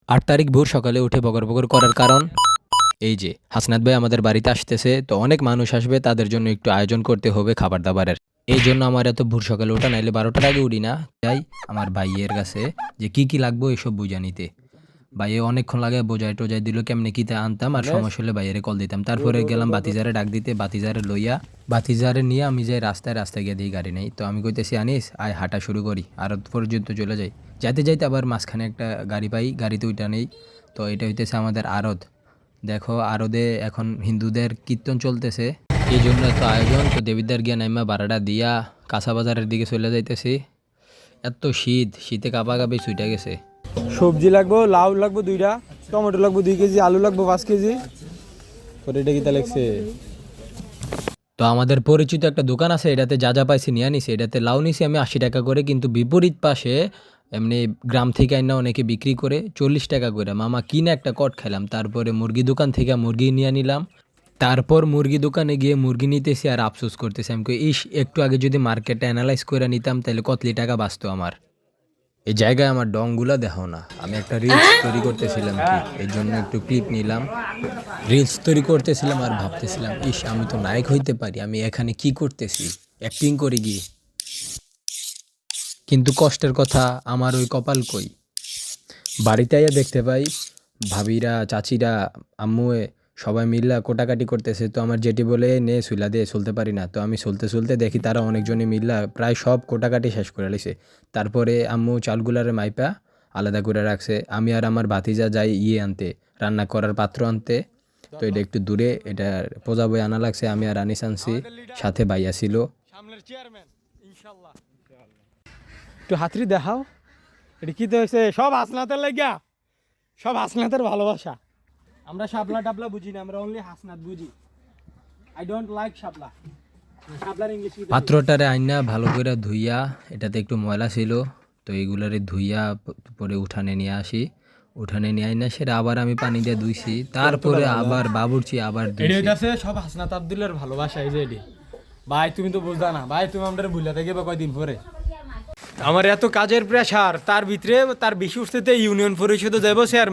8 তারিখ ভোর সকালে উঠে বগর বগর করার কারণ এই যে হাসনাত ভাই আমাদের বাড়িতে আসতেছে, তো অনেক মানুষ আসবে, তাদের জন্য একটু আয়োজন করতে হবে খাবার দাবারের। এই জন্য আমার এত ভোর সকালে ওঠা, নাইলে 12টার আগে উঠি না। যাই আমার ভাইয়ের কাছে যে কি কি লাগবে এসব বুঝা নিতে। ভাইয়ে অনেকক্ষণ লাগে বোঝাই টোজাই দিল কেমনে কিতে আনতাম, আর সমস্যা হলে ভাইয়েরে কল দিতাম। তারপরে গেলাম বাতিজারে ডাক দিতে, বাতিজারে লইয়া বাতিজারে নিয়ে আমি যাই রাস্তায়। রাস্তায় গিয়ে দিই গাড়ি নেই, তো আমি কইতেছি আনিস আয় হাঁটা শুরু করি, আর পর্যন্ত চলে যাই। যাইতে যাইতে আবার মাঝখানে একটা গাড়ি পাই, গাড়িতে ওইটা নেই। তো এটা হইতেছে আমাদের আড়ত। দেখো আরদে এখন হিন্দুদের কীর্তন চলতেছে, এই জন্য এত আয়োজন। তো দেবিদ্বার গিয়া নাইমা বারাটা দিয়া কাঁচা বাজারের দিকে চলে যাইতেছি। এত শীত, শীতে কাপা কাপি ছুটে গেছে। সবজি লাগবো, লাউ লাগবো 2টা, টমেটো লাগবো 2 কেজি, আলু লাগবো 5 কেজি। পরে এটা কিতা লাগছে? তো আমাদের পরিচিত একটা দোকান আছে, এটাতে যা যা পাইছি নিয়ে নিছি। এটাতে লাউ নিছি আমি 80 টাকা করে, কিন্তু বিপরীত পাশে এমনি গ্রাম থেকে আইনা অনেকে বিক্রি করে 40 টাকা করে। মামা কিনে একটা কট খাইলাম, তারপরে মুরগি দোকান থেকে মুরগি নিয়ে নিলাম। তারপর মুরগি দোকানে গিয়ে মুরগি নিতেছি আর আফসোস করতেছি। আমি কই ইস, একটু আগে যদি মার্কেটে অ্যানালাইজ করে নিতাম তাহলে কতলি টাকা বাঁচতো আমার। এই জায়গায় আমার ডংগুলা দেখো না, আমি একটা রিলস তৈরি করতেছিলাম, কি এই জন্য একটু ক্লিপ নিলাম। রিলস তৈরি করতেছিলাম আর ভাবতেছিলাম ইস, আমি তো নায়ক হইতে পারি, আমি এখানে কি করতেছি, অ্যাক্টিং করে গিয়ে। কিন্তু কষ্টের কথা, আমার ওই কপাল কই। বাড়িতে আইয়া দেখতে পাই ভাবিরা, চাচিরা, আম্মুয়ে সবাই মিল্লা কোটাকাটি করতেছে। তো আমার জেঠি বলে নে সুইলা দিয়ে চলতে পারি না। তো আমি চলতে চলতে দেখি তারা অনেকজনই মিল্লা প্রায় সব কোটাকাটি শেষ করে লাইছে। তারপরে আম্মু চালগুলারে মাইপা আলাদা করে রাখছে। আমি আর আমার ভাতিজা যাই আনতে, রান্না করার পাত্র আনতে। তো এটা একটু দূরে, এটা পোজা বই আনা লাগছে। আমি আর আনিস আনছি, সাথে ভাইয়া ছিল। সামনের চেয়ারম্যান ইনশাআল্লাহ। একটু হাতড়ি দেখাও, এটা কি তো হয়েছে? সব হাসনাতের লাগিয়া, সব হাসনাতের ভালোবাসা। আমরা শাপলা টাপলা বুঝি না, আমরা অনলি হাসনাত বুঝি। আই ডোন্ট লাইক শাপলা। শাপলার ইংলিশ কি? পাত্রটারে আইনা ভালো করে ধুইয়া, এটাতে একটু ময়লা ছিল, তো এইগুলারে ধুইয়া পরে উঠানে নিয়ে আসি। উঠানে নিয়ে আইনা সেটা আবার আমি পানি দিয়ে ধুইছি, তারপরে আবার বাবুর্চি আবার এডি ধুইছি। হইতাছে সব হাসনাত আব্দুল্লাহর ভালোবাসা। এই যে এডি ভাই, তুমি তো বুঝলা না ভাই, তুমি আমাদের ভুলা থেকে বা কয়দিন পরে। আমার এত কাজের প্রেসার, তার ভিতরে তার বেশি উঠতে ইউনিয়ন পরিষদে যাবো চেয়ারম্যান।